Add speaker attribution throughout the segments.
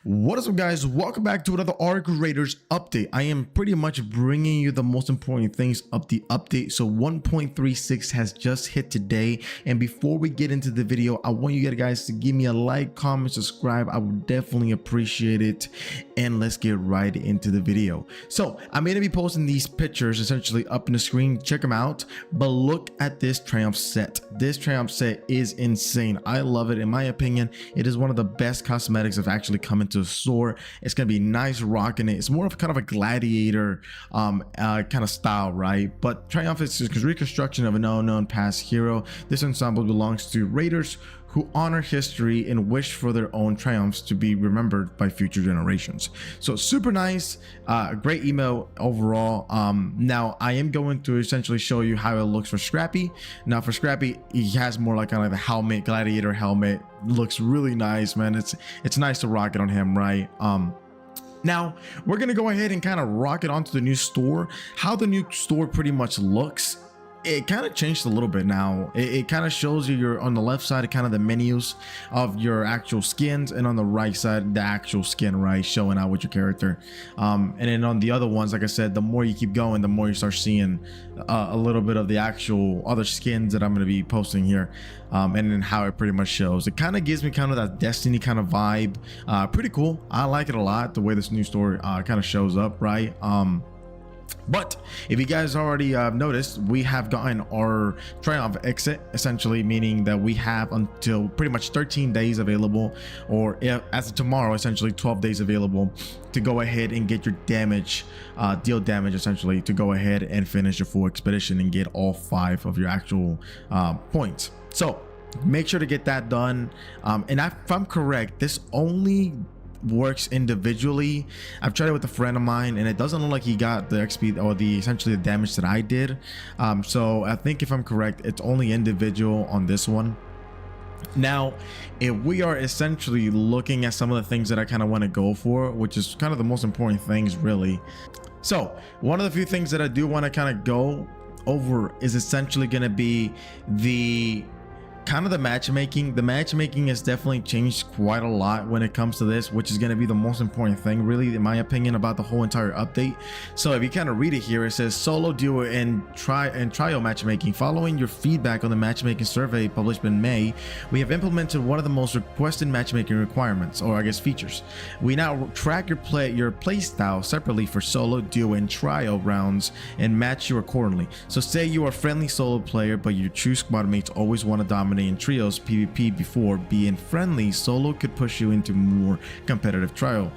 Speaker 1: What is up, guys? Welcome back to another ARC Raiders update. I am pretty much bringing you the most important things of the update. So 1.36 has just hit today, and before we get into the video, I want you guys to give me a like, comment, subscribe. I would definitely appreciate it, and let's get right into the video. So I'm going to be posting these pictures essentially up in the screen. Check them out, but look at this Triumph set. This Triumph set is insane. I love it. In my opinion, it is one of the best cosmetics I've actually come into the store. It's gonna be nice rocking it. It's more of kind of a gladiator kind of style, right? But Triumph is a reconstruction of an unknown past hero. This ensemble belongs to Raiders who honor history and wish for their own triumphs to be remembered by future generations. So super nice, great email overall. Now I am going to essentially show you how it looks for Scrappy. Now for Scrappy, he has more like kind of the helmet, gladiator helmet. Looks really nice, man. It's nice to rock it on him, right? Now we're gonna go ahead and kind of rock it onto the new store. How the new store pretty much looks, it kind of changed a little bit now. It kind of shows you your on the left side kind of the menus of your actual skins, and on the right side the actual skin, right, showing out with your character. And then on the other ones, like I said, the more you keep going, the more you start seeing a little bit of the actual other skins that I'm going to be posting here, and then how it pretty much shows. It kind of gives me kind of that Destiny kind of vibe. Pretty cool. I like it a lot, the way this new store kind of shows up, right? But if you guys already noticed, we have gotten our Triumph exit, essentially meaning that we have until pretty much 13 days available, or as of tomorrow, essentially 12 days available to go ahead and get your damage, deal damage, essentially to go ahead and finish your full expedition and get all 5 of your actual points. So make sure to get that done. And if I'm correct, this only works individually. I've tried it with a friend of mine, and it doesn't look like he got the XP or the essentially the damage that I did. So I think if I'm correct, it's only individual on this one. Now, if we are essentially looking at some of the things that I kind of want to go for, which is kind of the most important things, really. So one of the few things that I do want to kind of go over is essentially going to be the kind of the matchmaking. The matchmaking has definitely changed quite a lot when it comes to this, which is going to be the most important thing, really, in my opinion, about the whole entire update. So if you kind of read it here, it says solo, duo, and trio matchmaking. Following your feedback on the matchmaking survey published in May, we have implemented one of the most requested matchmaking requirements, or I guess features. We now track your play style separately for solo, duo, and trio rounds and match you accordingly. So say you are a friendly solo player, but your true squad mates always want to dominate in trios PvP before being friendly. Solo could push you into more competitive trio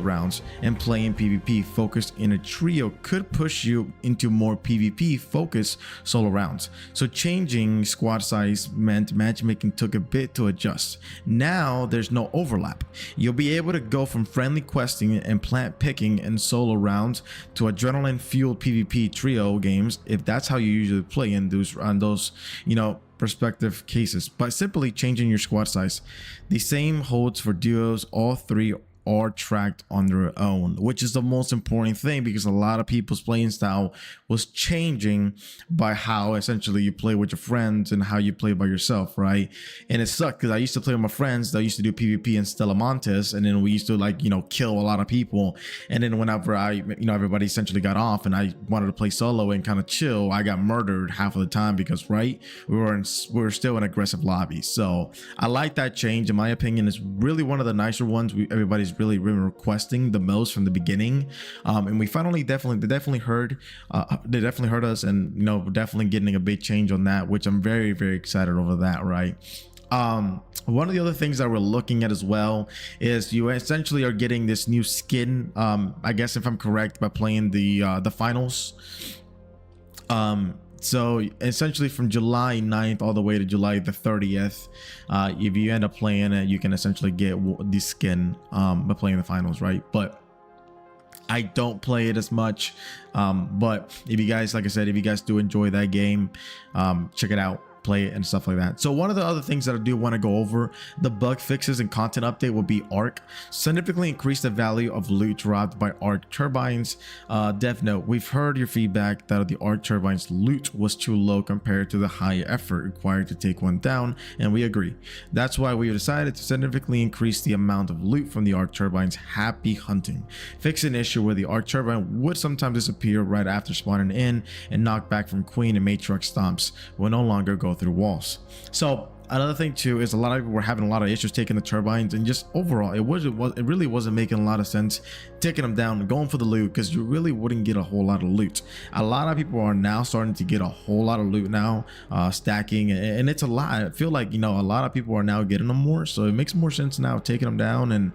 Speaker 1: rounds, and playing PvP focused in a trio could push you into more PvP focused solo rounds. So changing squad size meant matchmaking took a bit to adjust. Now there's no overlap. You'll be able to go from friendly questing and plant picking in solo rounds to adrenaline fueled PvP trio games, if that's how you usually play in those you know, perspective cases, by simply changing your squad size. The same holds for duos. All 3 are tracked on their own, which is the most important thing, because a lot of people's playing style was changing by how essentially you play with your friends and how you play by yourself, right? And it sucked because I used to play with my friends that used to do PvP in Stella Montes, and then we used to, like, you know, kill a lot of people. And then whenever everybody essentially got off and I wanted to play solo and kind of chill, I got murdered half of the time because, right, we were still in aggressive lobbies. So I like that change. In my opinion, it's really one of the nicer ones. Everybody's really requesting the most from the beginning, and we finally they definitely heard us, and, you know, definitely getting a big change on that, which I'm very, very excited over that, right? One of the other things that we're looking at as well is you essentially are getting this new skin, I guess if I'm correct, by playing the finals. So essentially from July 9th all the way to July the 30th, if you end up playing it, you can essentially get the skin by playing the finals, right? But I don't play it as much, but if you guys, like I said, if you guys do enjoy that game, check it out. play it and stuff like that. So one of the other things that I do want to go over, the bug fixes and content update, will be ARC. Significantly increase the value of loot dropped by ARC turbines. Dev note, we've heard your feedback that the ARC turbines loot was too low compared to the high effort required to take one down, and we agree. That's why we decided to significantly increase the amount of loot from the ARC turbines. Happy hunting. Fix an issue where the ARC turbine would sometimes disappear right after spawning in, and knock back from queen and matrix stomps will no longer go through walls. So another thing too is a lot of people were having a lot of issues taking the turbines, and just overall it really wasn't making a lot of sense taking them down and going for the loot, because you really wouldn't get a whole lot of loot. A lot of people are now starting to get a whole lot of loot now, stacking, and it's a lot. I feel like, you know, a lot of people are now getting them more, so it makes more sense now taking them down and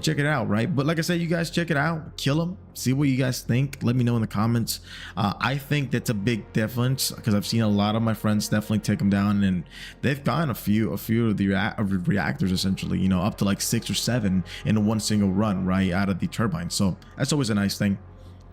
Speaker 1: check it out, right? But like I said, you guys check it out, kill them, see what you guys think, let me know in the comments. I think that's a big difference, because I've seen a lot of my friends definitely take them down, and they've gotten a few of the reactors, essentially, you know, up to like 6 or 7 in one single run right out of the turbine. So that's always a nice thing.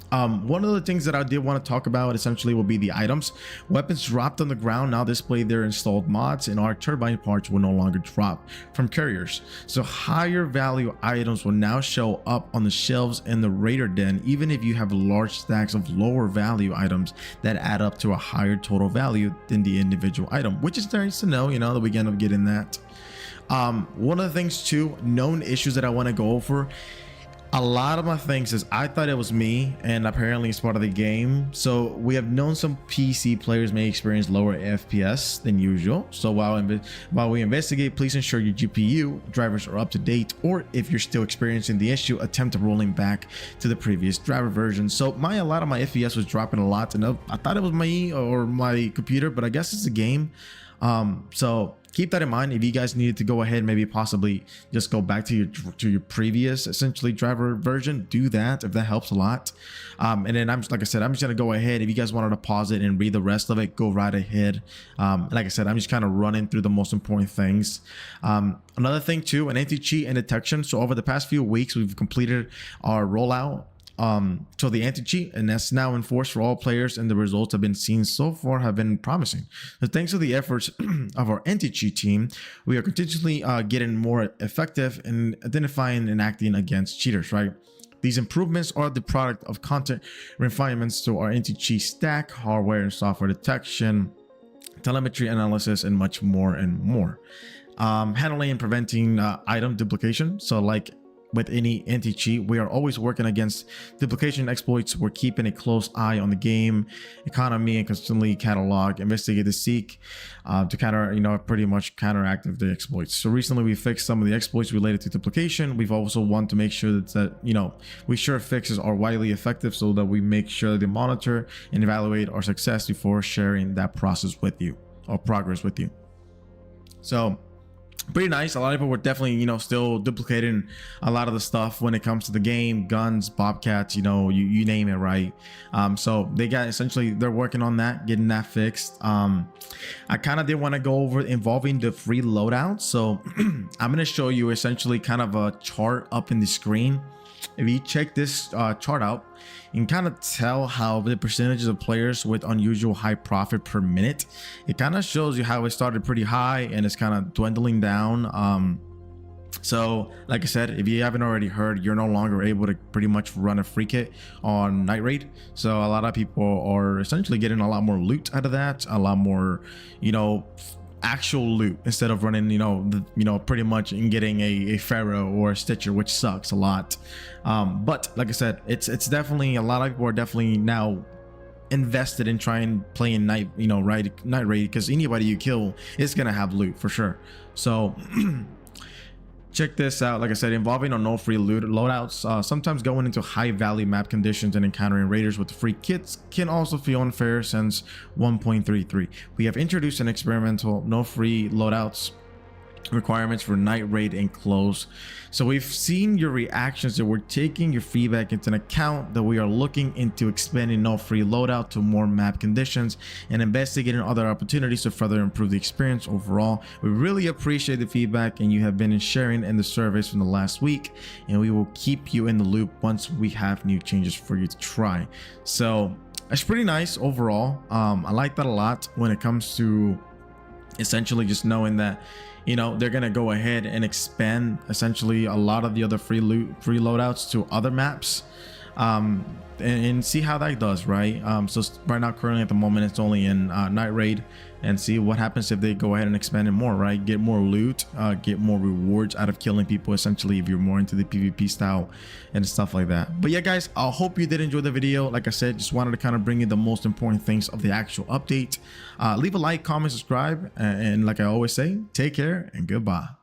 Speaker 1: One of the things that I did want to talk about essentially will be the items. Weapons dropped on the ground now display their installed mods, and ARC turbine parts will no longer drop from carriers. So higher value items will now show up on the shelves in the raider den, even if you have large stacks of lower value items that add up to a higher total value than the individual item, which is nice to know, you know, that we end up getting that. One of the things too, known issues that I want to go over. A lot of my things is I thought it was me, and apparently it's part of the game. So we have known some PC players may experience lower FPS than usual. So while we investigate, please ensure your GPU drivers are up to date, or if you're still experiencing the issue, attempt rolling back to the previous driver version. So a lot of my FPS was dropping a lot, and I thought it was me or my computer, but I guess it's the game. So keep that in mind. If you guys needed to go ahead, maybe possibly just go back to your previous essentially driver version, do that if that helps a lot. And then like I said, I'm just gonna go ahead. If you guys wanted to pause it and read the rest of it, go right ahead. Like I said, I'm just kind of running through the most important things. Another thing too, an anti-cheat and detection. So over the past few weeks, we've completed our rollout to the anti-cheat, and that's now enforced for all players, and the results have been seen so far have been promising. So thanks to the efforts of our anti-cheat team, we are continuously getting more effective in identifying and acting against cheaters, right? These improvements are the product of content refinements to our anti-cheat stack, hardware and software detection, telemetry analysis, and much more and more. Handling and preventing item duplication. So like with any anti-cheat, we are always working against duplication exploits. We're keeping a close eye on the game economy and constantly catalog, investigate, the seek to counter, you know, pretty much counteract the exploits. So recently we fixed some of the exploits related to duplication. We've also want to make sure that you know, we sure fixes are widely effective, so that we make sure they monitor and evaluate our success before sharing that process with you or progress with you. So pretty nice. A lot of people were definitely, you know, still duplicating a lot of the stuff when it comes to the game, guns, bobcats, you know, you name it, right? So they got, essentially they're working on that, getting that fixed. I kind of did want to go over involving the free loadouts. So I'm going to show you essentially kind of a chart up in the screen. If you check this chart out, you can kind of tell how the percentages of players with unusual high profit per minute. It kind of shows you how it started pretty high and it's kind of dwindling down. So like I said, if you haven't already heard, you're no longer able to pretty much run a free kit on night raid. So a lot of people are essentially getting a lot more loot out of that, a lot more, you know, actual loot, instead of running, you know, pretty much and getting a pharaoh or a stitcher, which sucks a lot. But like I said, it's definitely, a lot of people are definitely now invested in trying playing night raid, because anybody you kill is gonna have loot for sure. So check this out. Like I said, involving on no free loot loadouts, sometimes going into high value map conditions and encountering raiders with the free kits can also feel unfair. Since 1.33, we have introduced an experimental no free loadouts requirements for night raid and close. So we've seen your reactions, that we're taking your feedback into account, that we are looking into expanding no free loadout to more map conditions and investigating other opportunities to further improve the experience overall. We really appreciate the feedback and you have been sharing in the surveys from the last week, and we will keep you in the loop once we have new changes for you to try. So it's pretty nice overall. I like that a lot when it comes to essentially just knowing that, you know, they're gonna go ahead and expand essentially a lot of the other free loadouts to other maps, and see how that does, right? So right now, currently at the moment, it's only in Night Raid, and see what happens if they go ahead and expand it more, right? Get more loot, get more rewards out of killing people, essentially, if you're more into the PvP style and stuff like that. But yeah, guys, I hope you did enjoy the video. Like I said, just wanted to kind of bring you the most important things of the actual update. Leave a like, comment, subscribe, and like I always say, take care and goodbye.